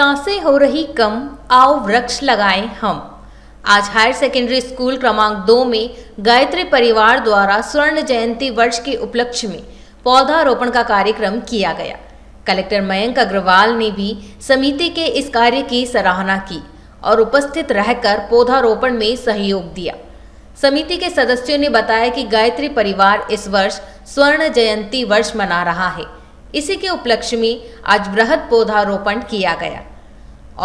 सांसें हो रही कम, आओ वृक्ष लगाएं हम। आज हायर सेकेंडरी स्कूल क्रमांक 2 में गायत्री परिवार द्वारा स्वर्ण जयंती वर्ष के उपलक्ष्य में पौधारोपण का कार्यक्रम किया गया। कलेक्टर मयंक अग्रवाल ने भी समिति के इस कार्य की सराहना की और उपस्थित रहकर पौधारोपण में सहयोग दिया। समिति के सदस्यों ने बताया कि गायत्री परिवार इस वर्ष स्वर्ण जयंती वर्ष मना रहा है। इसी के उपलक्ष्य में आज बृहद पौधारोपण किया गया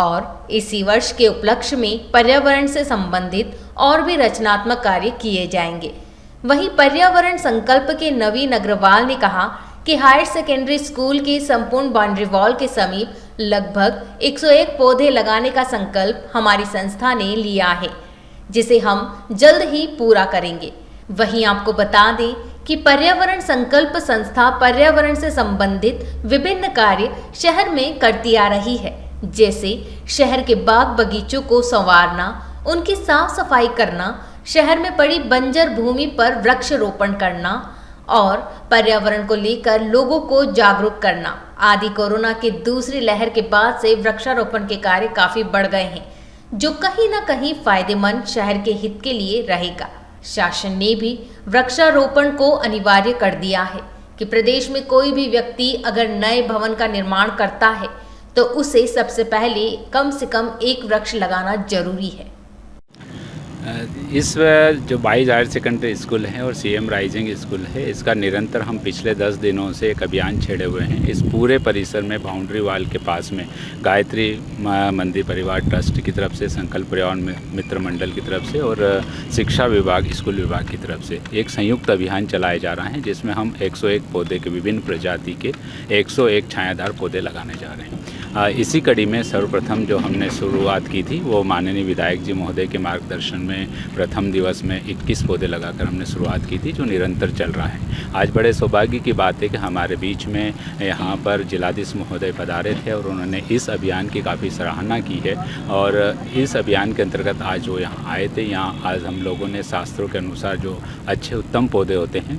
और इसी वर्ष के उपलक्ष्य में पर्यावरण से संबंधित और भी रचनात्मक कार्य किए जाएंगे। वहीं पर्यावरण संकल्प के नवीन अग्रवाल ने कहा कि हायर सेकेंडरी स्कूल के संपूर्ण बाउंड्री वॉल के समीप लगभग 101 पौधे लगाने का संकल्प हमारी संस्था ने लिया है, जिसे हम जल्द ही पूरा करेंगे। वहीं आपको बता दें कि पर्यावरण संकल्प संस्था पर्यावरण से संबंधित विभिन्न कार्य शहर में करती आ रही है, जैसे शहर के बाग बगीचों को संवारना, उनकी साफ सफाई करना, शहर में पड़ी बंजर भूमि पर वृक्षारोपण करना और पर्यावरण को लेकर लोगों को जागरूक करना आदि। कोरोना की दूसरी लहर के बाद से वृक्षारोपण के कार्य काफी बढ़ गए हैं, जो कहीं ना कहीं फायदेमंद शहर के हित के लिए रहेगा। शासन ने भी वृक्षारोपण को अनिवार्य कर दिया है कि प्रदेश में कोई भी व्यक्ति अगर नए भवन का निर्माण करता है तो उसे सबसे पहले कम से कम एक वृक्ष लगाना जरूरी है। इस जो 22 हायर सेकेंडरी स्कूल है और सीएम राइजिंग स्कूल है, इसका निरंतर हम पिछले 10 दिनों से एक अभियान छेड़े हुए हैं। इस पूरे परिसर में बाउंड्री वॉल के पास में गायत्री मंदिर परिवार ट्रस्ट की तरफ से, संकल्प पर्यावरण मित्र मंडल की तरफ से और शिक्षा विभाग, स्कूल विभाग की तरफ से एक संयुक्त अभियान चलाया जा रहा है, जिसमें हम 101 पौधे के विभिन्न प्रजाति के 101 छायादार पौधे लगाने जा रहे हैं। इसी कड़ी में सर्वप्रथम जो हमने शुरुआत की थी वो माननीय विधायक जी महोदय के मार्गदर्शन में प्रथम दिवस में 21 पौधे लगाकर हमने शुरुआत की थी, जो निरंतर चल रहा है। आज बड़े सौभाग्य की बात है कि हमारे बीच में यहाँ पर जिलाधीश महोदय पधारे थे और उन्होंने इस अभियान की काफ़ी सराहना की है। और इस अभियान के अंतर्गत आज वो यहाँ आए थे। यहाँ आज हम लोगों ने शास्त्रों के अनुसार जो अच्छे उत्तम पौधे होते हैं,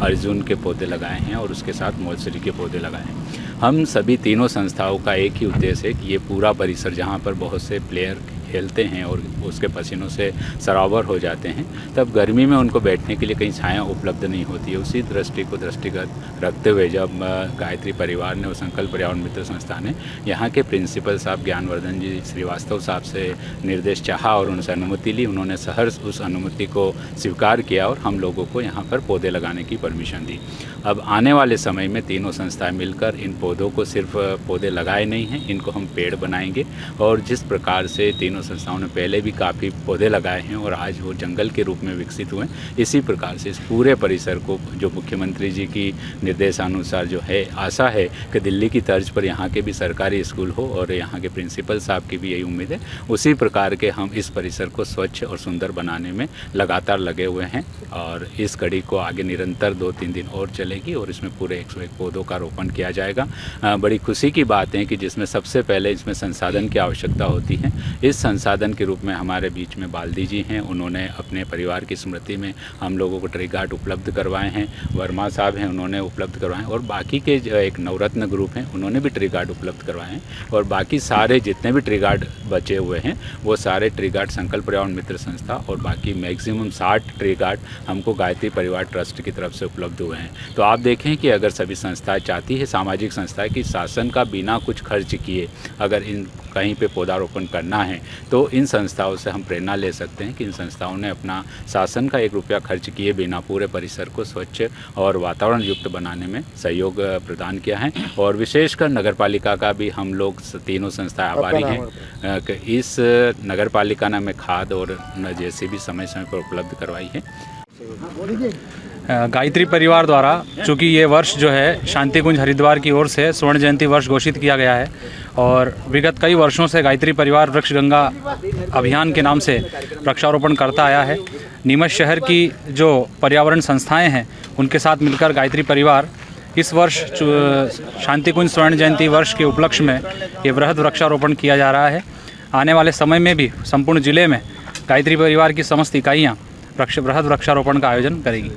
अर्जुन के पौधे लगाए हैं और उसके साथ मोलसरी के पौधे लगाए हैं। हम सभी तीनों संस्थाओं का एक ही उद्देश्य है कि ये पूरा परिसर, जहाँ पर बहुत से प्लेयर खेलते हैं और उसके पसीनों से सरावर हो जाते हैं, तब गर्मी में उनको बैठने के लिए कहीं छाया उपलब्ध नहीं होती है। उसी दृष्टि को दृष्टिगत रखते हुए जब गायत्री परिवार ने और संकल्प पर्यावरण मित्र संस्था ने यहाँ के प्रिंसिपल साहब ज्ञानवर्धन जी श्रीवास्तव साहब से निर्देश चाहा और उनसे अनुमति ली, उन्होंने सहर्ष उस अनुमति को स्वीकार किया और हम लोगों को यहाँ पर पौधे लगाने की परमिशन दी। अब आने वाले समय में तीनों संस्थाएं मिलकर इन पौधों को सिर्फ पौधे लगाए नहीं हैं, इनको हम पेड़ बनाएंगे। और जिस प्रकार से तीनों संस्थाओं ने पहले भी काफ़ी पौधे लगाए हैं और आज वो जंगल के रूप में विकसित हुए, इसी प्रकार से इस पूरे परिसर को, जो मुख्यमंत्री जी की निर्देशानुसार जो है, आशा है कि दिल्ली की तर्ज पर यहाँ के भी सरकारी स्कूल हो और यहाँ के प्रिंसिपल साहब की भी यही उम्मीद है, उसी प्रकार के हम इस परिसर को स्वच्छ और सुंदर बनाने में लगातार लगे हुए हैं। और इस कड़ी को आगे निरंतर 2-3 दिन और चलेगी और इसमें पूरे 101 पौधों का रोपण किया जाएगा। बड़ी खुशी की बात है कि जिसमें सबसे पहले इसमें संसाधन की आवश्यकता होती है, इस संसाधन के रूप में हमारे बीच में बाल्दी जी हैं, उन्होंने अपने परिवार की स्मृति में हम लोगों को ट्री गार्ड उपलब्ध करवाए हैं। वर्मा साहब हैं, उन्होंने उपलब्ध करवाए हैं और बाकी के जो एक नवरत्न ग्रुप हैं, उन्होंने भी ट्री गार्ड उपलब्ध करवाए हैं। और बाकी सारे जितने भी ट्री गार्ड बचे हुए हैं, वो सारे ट्री गार्ड संकल्प पर्यावरण मित्र संस्था और बाकी मैक्सिमम 60 ट्री गार्ड हमको गायत्री परिवार ट्रस्ट की तरफ से उपलब्ध हुए हैं। तो आप देखें कि अगर सभी संस्थाएं चाहती है, सामाजिक संस्थाएं, कि शासन का बिना कुछ खर्च किए अगर इन कहीं पे पौधारोपण करना है, तो इन संस्थाओं से हम प्रेरणा ले सकते हैं कि इन संस्थाओं ने अपना शासन का 1 रुपया खर्च किए बिना पूरे परिसर को स्वच्छ और वातावरण युक्त बनाने में सहयोग प्रदान किया है। और विशेषकर नगरपालिका का भी हम लोग तीनों संस्थाएं आभारी हैं कि इस नगरपालिका ने हमें खाद और जेसीबी समय समय पर उपलब्ध करवाई है। गायत्री परिवार द्वारा चूँकि ये वर्ष जो है शांति कुंज हरिद्वार की ओर से स्वर्ण जयंती वर्ष घोषित किया गया है और विगत कई वर्षों से गायत्री परिवार वृक्ष गंगा अभियान के नाम से वृक्षारोपण करता आया है। नीमच शहर की जो पर्यावरण संस्थाएं हैं, उनके साथ मिलकर गायत्री परिवार इस वर्ष शांति कुंज स्वर्ण जयंती वर्ष के उपलक्ष्य में ये बृहद वृक्षारोपण किया जा रहा है। आने वाले समय में भी संपूर्ण जिले में गायत्री परिवार की समस्त इकाइयाँ बृहद वृक्षारोपण का आयोजन करेगी।